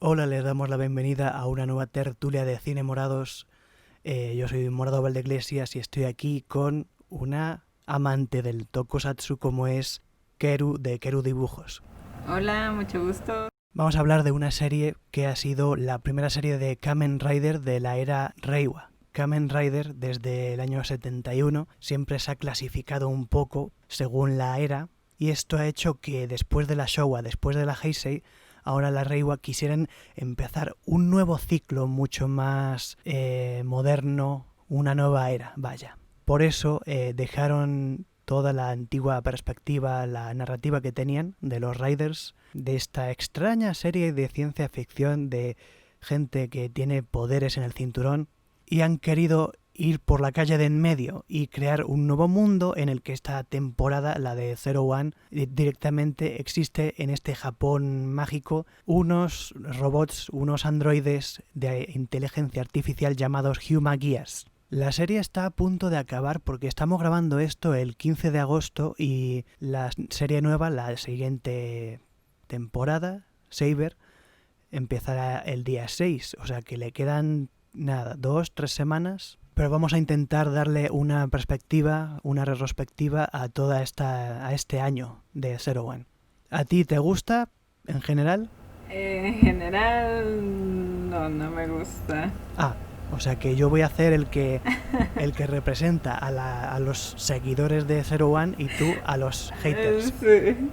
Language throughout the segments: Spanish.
Hola, les damos la bienvenida a una nueva tertulia de Cine Morados. Yo soy Morado Valdeiglesias y estoy aquí con una amante del tokusatsu como es Keru de Keru Dibujos. Hola, mucho gusto. Vamos a hablar de una serie que ha sido la primera serie de Kamen Rider de la era Reiwa. Kamen Rider desde el año 71 siempre se ha clasificado un poco según la era y esto ha hecho que después de la Showa, después de la Heisei, ahora la Reiwa quisieran empezar un nuevo ciclo mucho más moderno, una nueva era, vaya. Por eso dejaron toda la antigua perspectiva, la narrativa que tenían de los Riders, de esta extraña serie de ciencia ficción de gente que tiene poderes en el cinturón, y han querido ir por la calle de en medio y crear un nuevo mundo en el que esta temporada, la de Zero One, directamente existe en este Japón mágico unos robots, unos androides de inteligencia artificial llamados Humagears. La serie está a punto de acabar porque estamos grabando esto el 15 de agosto y la serie nueva, la siguiente temporada, Saber, empezará el día 6, o sea que le quedan nada, 2, 3 semanas, pero vamos a intentar darle una perspectiva, una retrospectiva a a este año de Zero One. ¿A ti te gusta en general? En general, no me gusta. Ah, o sea que yo voy a hacer el que representa a los seguidores de Zero One y tú a los haters. Sí.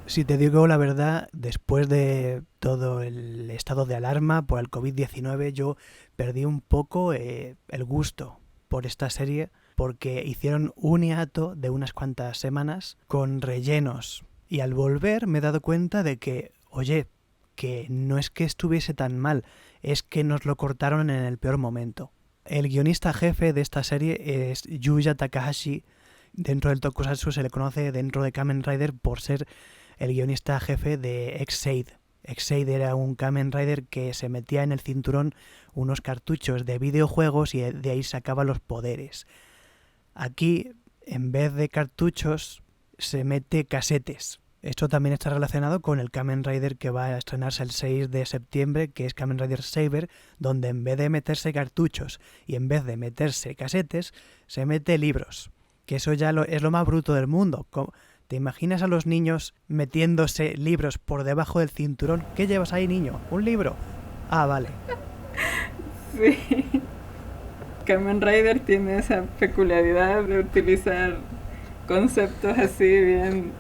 Si te digo la verdad, después de todo el estado de alarma por el COVID-19, yo perdí un poco el gusto por esta serie porque hicieron un hiato de unas cuantas semanas con rellenos. Y al volver me he dado cuenta de que, oye, que no es que estuviese tan mal, es que nos lo cortaron en el peor momento. El guionista jefe de esta serie es Yuya Takahashi. Dentro del tokusatsu se le conoce dentro de Kamen Rider por ser el guionista jefe de Ex-Aid. Ex-Aid era un Kamen Rider que se metía en el cinturón unos cartuchos de videojuegos y de ahí sacaba los poderes. Aquí, en vez de cartuchos, se mete casetes. Esto también está relacionado con el Kamen Rider que va a estrenarse el 6 de septiembre, que es Kamen Rider Saber, donde en vez de meterse cartuchos y en vez de meterse casetes, se mete libros. Que eso ya es lo más bruto del mundo. ¿Te imaginas a los niños metiéndose libros por debajo del cinturón? ¿Qué llevas ahí, niño? ¿Un libro? Ah, vale. Sí. Kamen Rider tiene esa peculiaridad de utilizar conceptos así bien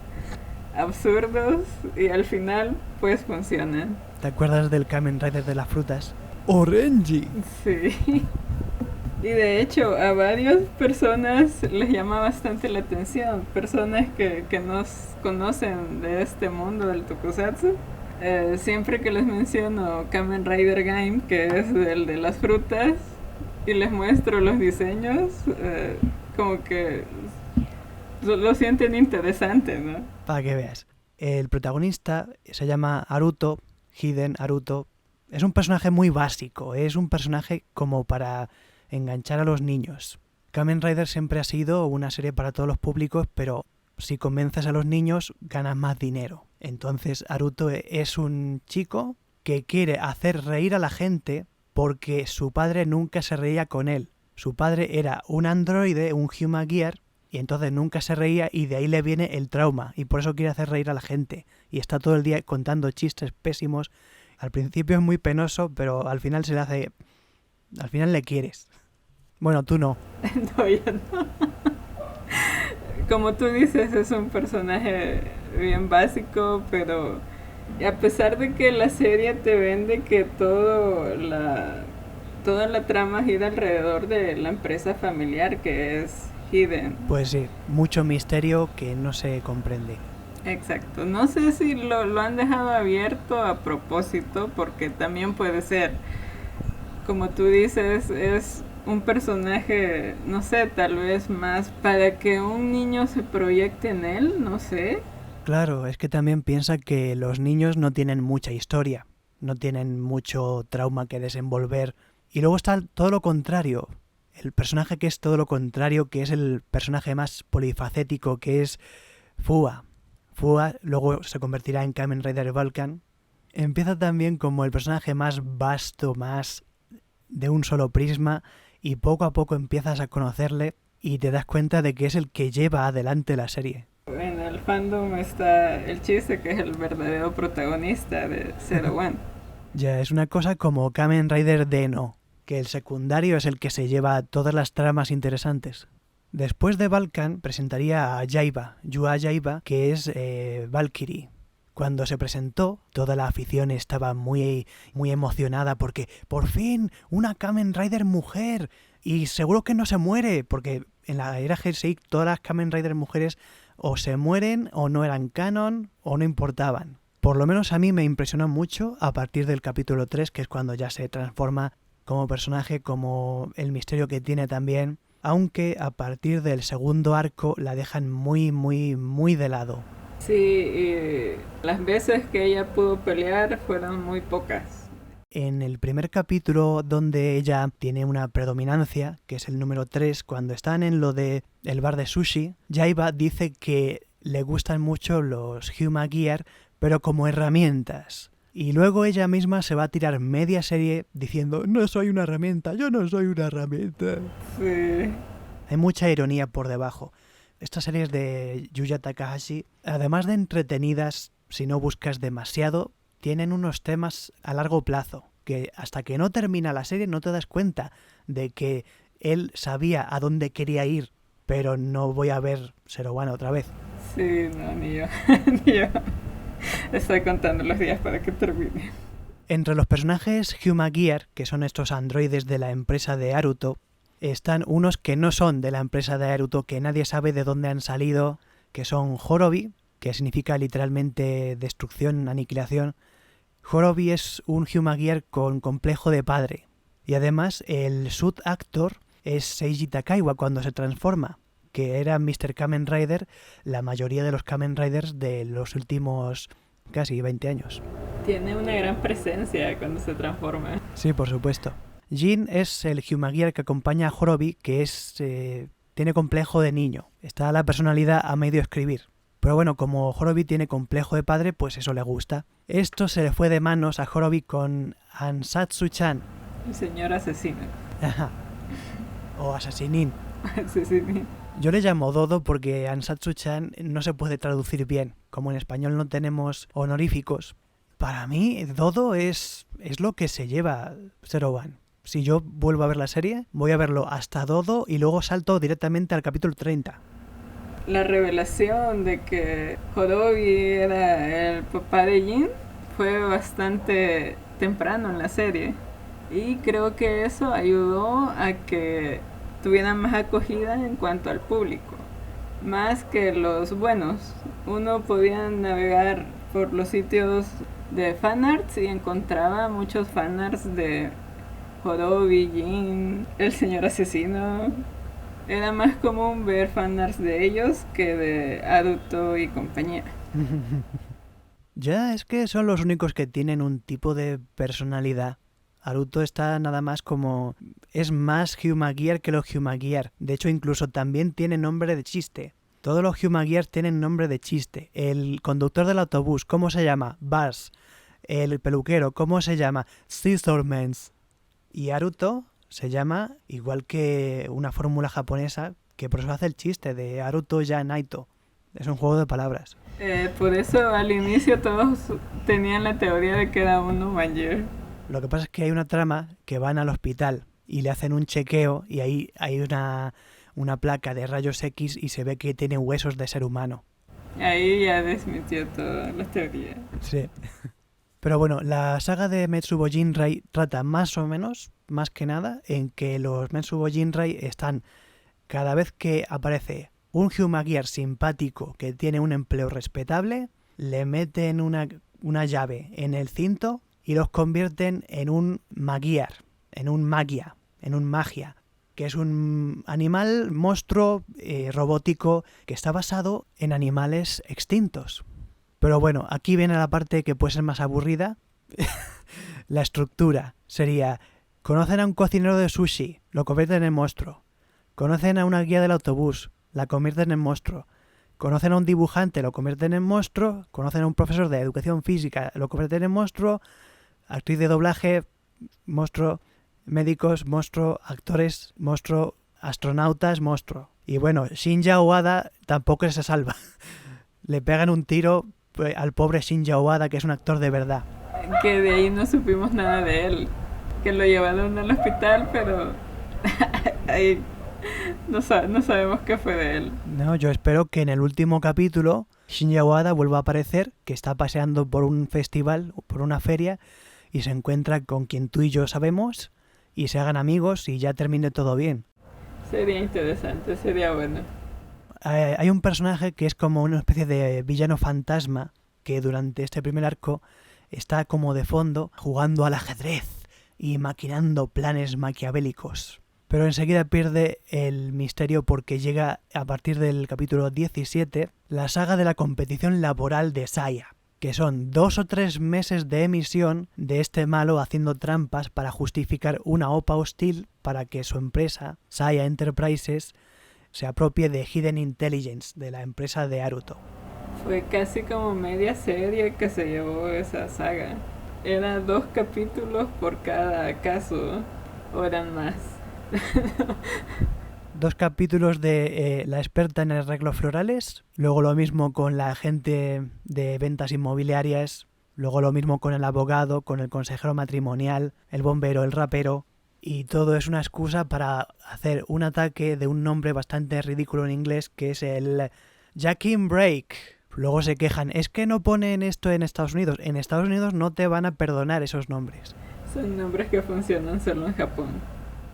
absurdos y al final pues funcionan. ¿Te acuerdas del Kamen Rider de las frutas? ¡Orenji! Sí. Y de hecho a varias personas les llama bastante la atención, personas que no conocen de este mundo del tokusatsu. Siempre que les menciono Kamen Rider Game, que es el de las frutas, y les muestro los diseños, como que lo sienten interesante, ¿no? Para que veas. El protagonista se llama Haruto, Hiden Haruto. Es un personaje muy básico, es un personaje como para enganchar a los niños. Kamen Rider siempre ha sido una serie para todos los públicos, pero si convences a los niños ganas más dinero. Entonces Haruto es un chico que quiere hacer reír a la gente porque su padre nunca se reía con él. Su padre era un androide, un Humagear, y entonces nunca se reía y de ahí le viene el trauma y por eso quiere hacer reír a la gente. Y está todo el día contando chistes pésimos. Al principio es muy penoso, pero al final se le hace... Al final le quieres. Bueno, tú no. No, yo no. Como tú dices, es un personaje bien básico, pero a pesar de que la serie te vende que toda la trama gira alrededor de la empresa familiar que es Hidden. Pues sí, mucho misterio que no se comprende. Exacto. No sé si lo han dejado abierto a propósito, porque también puede ser, como tú dices, es un personaje, no sé, tal vez más para que un niño se proyecte en él, no sé. Claro, es que también piensa que los niños no tienen mucha historia, no tienen mucho trauma que desenvolver. Y luego está todo lo contrario, el personaje que es todo lo contrario, que es el personaje más polifacético, que es Fua. Fua luego se convertirá en Kamen Rider Vulcan. Empieza también como el personaje más vasto, más de un solo prisma, y poco a poco empiezas a conocerle y te das cuenta de que es el que lleva adelante la serie. En el fandom está el chiste que es el verdadero protagonista de Zero One. Ya, es una cosa como Kamen Rider Deno, que el secundario es el que se lleva todas las tramas interesantes. Después de Balkan presentaría a Yaiba, Yua Yaiba, que es Valkyrie. Cuando se presentó, toda la afición estaba muy emocionada porque por fin una Kamen Rider mujer y seguro que no se muere, porque en la era Heisei todas las Kamen Rider mujeres o se mueren o no eran canon o no importaban. Por lo menos a mí me impresionó mucho a partir del capítulo 3, que es cuando ya se transforma como personaje, como el misterio que tiene también, aunque a partir del segundo arco la dejan muy de lado. Sí, y las veces que ella pudo pelear fueron muy pocas. En el primer capítulo, donde ella tiene una predominancia, que es el número 3, cuando están en lo de el bar de sushi, Yaiba dice que le gustan mucho los Huma Gear, pero como herramientas. Y luego ella misma se va a tirar media serie diciendo, no soy una herramienta, yo no soy una herramienta. Sí. Hay mucha ironía por debajo. Estas series de Yuya Takahashi, además de entretenidas, si no buscas demasiado, tienen unos temas a largo plazo, que hasta que no termina la serie no te das cuenta de que él sabía a dónde quería ir, pero no voy a ver Zero One otra vez. Sí, no, ni yo. Ni yo. Estoy contando los días para que termine. Entre los personajes Huma Gear, que son estos androides de la empresa de Haruto, están unos que no son de la empresa de Haruto, que nadie sabe de dónde han salido, que son Horobi, que significa literalmente destrucción, aniquilación. Horobi es un Huma Gear con complejo de padre. Y además el Sud Actor es Seiji Takaiwa cuando se transforma, que era Mr. Kamen Rider la mayoría de los Kamen Riders de los últimos casi 20 años. Tiene una gran presencia cuando se transforma. Sí, por supuesto. Jin es el Huma Gear que acompaña a Horobi, que es tiene complejo de niño. Está la personalidad a medio escribir. Pero bueno, como Horobi tiene complejo de padre, pues eso le gusta. Esto se le fue de manos a Horobi con Ansatsu-chan. El señor asesino. Ajá. O asesinin. Asesino. Yo le llamo Dodo porque Ansatsu-chan no se puede traducir bien. Como en español no tenemos honoríficos. Para mí, Dodo es lo que se lleva Zero One. Si yo vuelvo a ver la serie, voy a verlo hasta Dodo y luego salto directamente al capítulo 30. La revelación de que Horobi era el papá de Jin fue bastante temprano en la serie. Y creo que eso ayudó a que tuvieran más acogida en cuanto al público. Más que los buenos. Uno podía navegar por los sitios de fanarts y encontraba muchos fanarts de Horobi, Jin, el señor asesino. Era más común ver fanarts de ellos que de Haruto y compañía. Ya, es que son los únicos que tienen un tipo de personalidad. Haruto está nada más como... es más Huma Gear que los Huma Gear. De hecho, incluso también tiene nombre de chiste. Todos los Huma Gear tienen nombre de chiste. El conductor del autobús, ¿cómo se llama? Buzz. El peluquero, ¿cómo se llama? Scissormans. Y Haruto se llama igual que una fórmula japonesa, que por eso hace el chiste de Haruto ya Naito. Es un juego de palabras. Por eso al inicio todos tenían la teoría de que era un Huma Gear. Lo que pasa es que hay una trama que van al hospital y le hacen un chequeo y ahí hay una placa de rayos X y se ve que tiene huesos de ser humano. Ahí ya desmintió toda la teoría. Sí. Pero bueno, la saga de Metsubo Jinrai trata más o menos, más que nada, en que los Metsubo Jinrai están, cada vez que aparece un Huma Gear simpático que tiene un empleo respetable, le meten una llave en el cinto y los convierten en un Magiar, en un magia, que es un animal monstruo robótico que está basado en animales extintos. Pero bueno, aquí viene la parte que puede ser más aburrida. La estructura sería: conocen a un cocinero de sushi, lo convierten en monstruo. Conocen a una guía del autobús, la convierten en monstruo. Conocen a un dibujante, lo convierten en monstruo. Conocen a un profesor de educación física, lo convierten en monstruo. Actriz de doblaje, monstruo. Médicos, monstruo. Actores, monstruo. Astronautas, monstruo. Y bueno, Shinya Owada tampoco se salva. Le pegan un tiro al pobre Shinya Owada, que es un actor de verdad. Que de ahí no supimos nada de él. Que lo llevaron al hospital, pero ahí no sabemos qué fue de él. No, yo espero que en el último capítulo Shinya Owada vuelva a aparecer, que está paseando por un festival o por una feria y se encuentra con quien tú y yo sabemos y se hagan amigos y ya termine todo bien. Sería interesante, sería bueno. Hay un personaje que es como una especie de villano fantasma que durante este primer arco está como de fondo jugando al ajedrez y maquinando planes maquiavélicos. Pero enseguida pierde el misterio porque llega a partir del capítulo 17 la saga de la competición laboral de Saya, que son 2 o 3 meses de emisión de este malo haciendo trampas para justificar una OPA hostil para que su empresa, Saya Enterprises, se apropie de Hidden Intelligence, de la empresa de Haruto. Fue casi como media serie que se llevó esa saga. Eran 2 capítulos por cada caso, o eran más. 2 capítulos de la experta en arreglos florales, luego lo mismo con la agente de ventas inmobiliarias, luego lo mismo con el abogado, con el consejero matrimonial, el bombero, el rapero, y todo es una excusa para hacer un ataque de un nombre bastante ridículo en inglés que es el Jackin Break. Luego se quejan, es que no ponen esto en Estados Unidos. En Estados Unidos no te van a perdonar esos nombres. Son nombres que funcionan solo en Japón.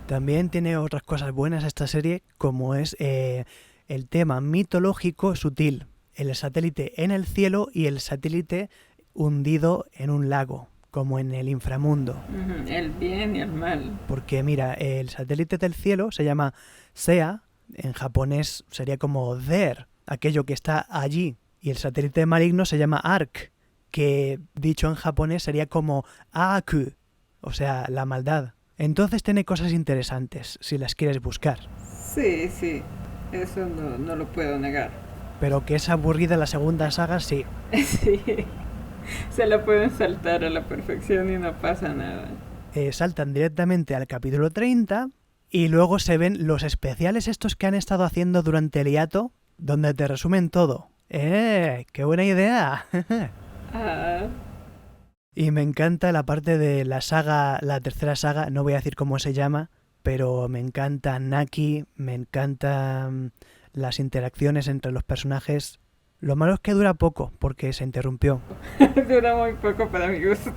También tiene otras cosas buenas esta serie, como es el tema mitológico sutil. El satélite en el cielo y el satélite hundido en un lago, como en el inframundo. El bien y el mal. Porque mira, el satélite del cielo se llama Sea, en japonés sería como there, aquello que está allí. Y el satélite maligno se llama Ark, que dicho en japonés sería como Aaku, o sea, la maldad. Entonces tiene cosas interesantes, si las quieres buscar. Sí, eso no lo puedo negar. Pero que es aburrida la segunda saga, sí. Sí, se la pueden saltar a la perfección y no pasa nada. Saltan directamente al capítulo 30 y luego se ven los especiales estos que han estado haciendo durante el hiato, donde te resumen todo. ¡Qué buena idea! Y me encanta la parte de la saga, la tercera saga, no voy a decir cómo se llama, pero me encanta Naki, me encantan las interacciones entre los personajes. Lo malo es que dura poco, porque se interrumpió. Dura muy poco para mi gusto.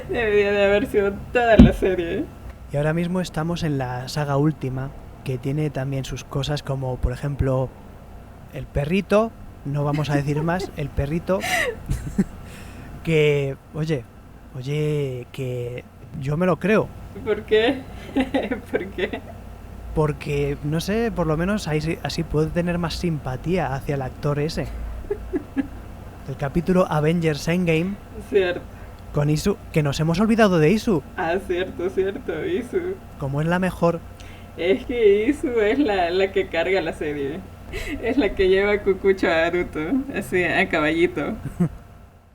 Debería de haber sido toda la serie. Y ahora mismo estamos en la saga última, que tiene también sus cosas como, por ejemplo, el perrito, no vamos a decir más, el perrito... que, oye, que yo me lo creo. ¿Por qué? ¿Por qué? Porque, no sé, por lo menos así puedo tener más simpatía hacia el actor ese. El capítulo Avengers Endgame. Cierto. Con Isu, que nos hemos olvidado de Isu. Cierto, Isu. Como es la mejor. Es que Isu es la que carga la serie. Es la que lleva a Kukucho a Naruto, así, a caballito.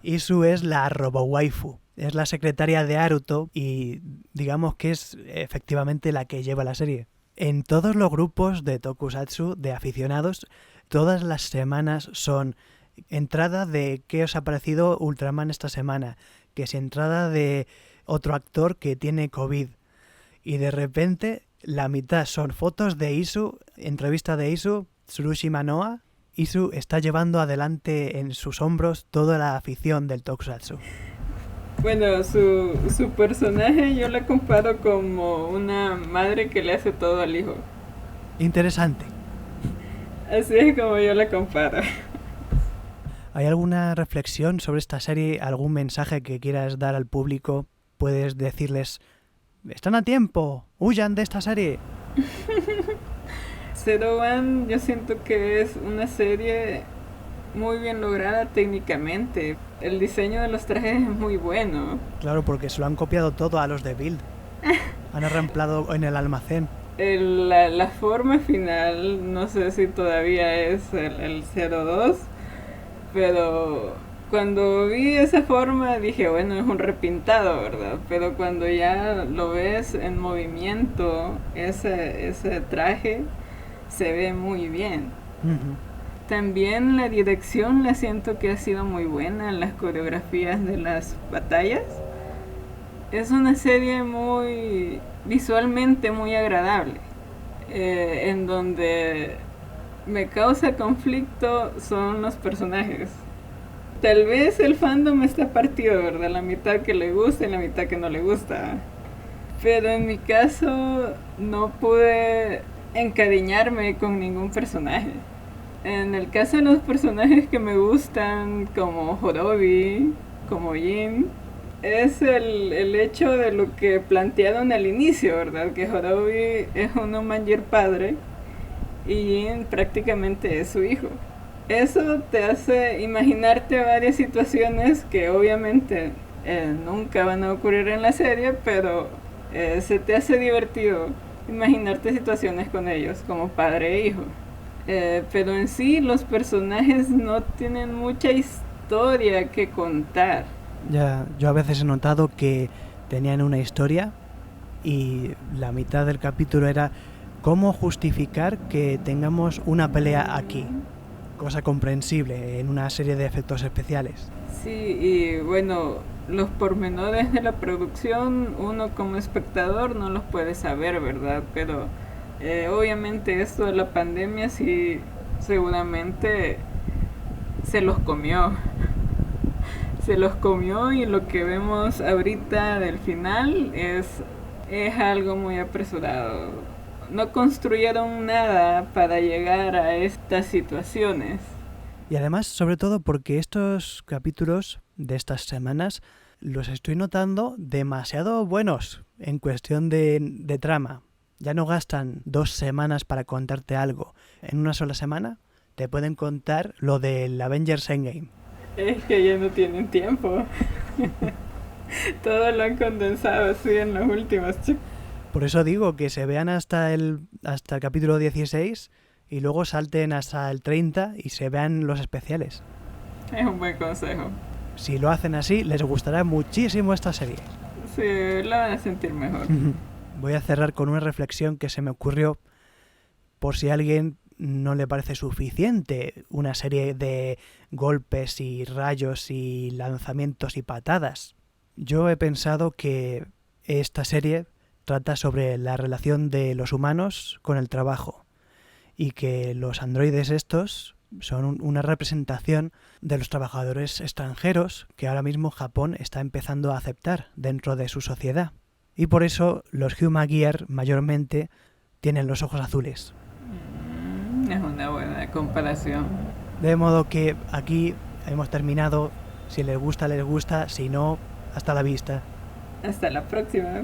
Isu es la robo-waifu, es la secretaria de Haruto y digamos que es efectivamente la que lleva la serie. En todos los grupos de tokusatsu, de aficionados, todas las semanas son entrada de qué os ha parecido Ultraman esta semana, que es entrada de otro actor que tiene COVID. Y de repente la mitad son fotos de Isu, entrevista de Isu, Tsurushi Manoa. Isu está llevando adelante en sus hombros toda la afición del tokusatsu. Bueno, su personaje yo la comparo como una madre que le hace todo al hijo. Interesante. Así es como yo la comparo. ¿Hay alguna reflexión sobre esta serie? ¿Algún mensaje que quieras dar al público? Puedes decirles, están a tiempo, huyan de esta serie. Zero One yo siento que es una serie muy bien lograda técnicamente. El diseño de los trajes es muy bueno. Claro, porque se lo han copiado todo a los de Build. Han reemplazado en el almacén. La forma final, no sé si todavía es el 02, pero cuando vi esa forma dije, bueno, es un repintado, ¿verdad? Pero cuando ya lo ves en movimiento, ese traje se ve muy bien. Ujú. También la dirección la siento que ha sido muy buena, las coreografías de las batallas. Es una serie muy visualmente muy agradable, en donde me causa conflicto son los personajes. Tal vez el fandom está partido, ¿verdad? La mitad que le gusta y la mitad que no le gusta. Pero en mi caso no pude encariñarme con ningún personaje. En el caso de los personajes que me gustan, como Horobi, como Jin, es el hecho de lo que plantearon al inicio, ¿verdad? Que Horobi es un Omanger padre y Jin prácticamente es su hijo. Eso te hace imaginarte varias situaciones que obviamente nunca van a ocurrir en la serie, pero se te hace divertido imaginarte situaciones con ellos como padre e hijo. Pero en sí los personajes no tienen mucha historia que contar. Ya, yo a veces he notado que tenían una historia y la mitad del capítulo era cómo justificar que tengamos una pelea aquí. Cosa comprensible en una serie de efectos especiales. Sí, y bueno, los pormenores de la producción uno como espectador no los puede saber, ¿verdad? Pero obviamente esto de la pandemia sí seguramente se los comió. Se los comió y lo que vemos ahorita del final es algo muy apresurado. No construyeron nada para llegar a estas situaciones. Y además, sobre todo porque estos capítulos de estas semanas los estoy notando demasiado buenos en cuestión de trama. Ya no gastan 2 semanas para contarte algo. En una sola semana te pueden contar lo del Avengers Endgame. Es que ya no tienen tiempo. Todo lo han condensado así en los últimos. Por eso digo que se vean hasta el capítulo 16 y luego salten hasta el 30 y se vean los especiales. Es un buen consejo. Si lo hacen así, les gustará muchísimo esta serie. Sí, la van a sentir mejor. Voy a cerrar con una reflexión que se me ocurrió por si a alguien no le parece suficiente una serie de golpes y rayos y lanzamientos y patadas. Yo he pensado que esta serie trata sobre la relación de los humanos con el trabajo y que los androides estos son una representación de los trabajadores extranjeros que ahora mismo Japón está empezando a aceptar dentro de su sociedad. Y por eso los Humagear mayormente tienen los ojos azules. Es una buena comparación. De modo que aquí hemos terminado. Si les gusta, les gusta. Si no, hasta la vista. Hasta la próxima.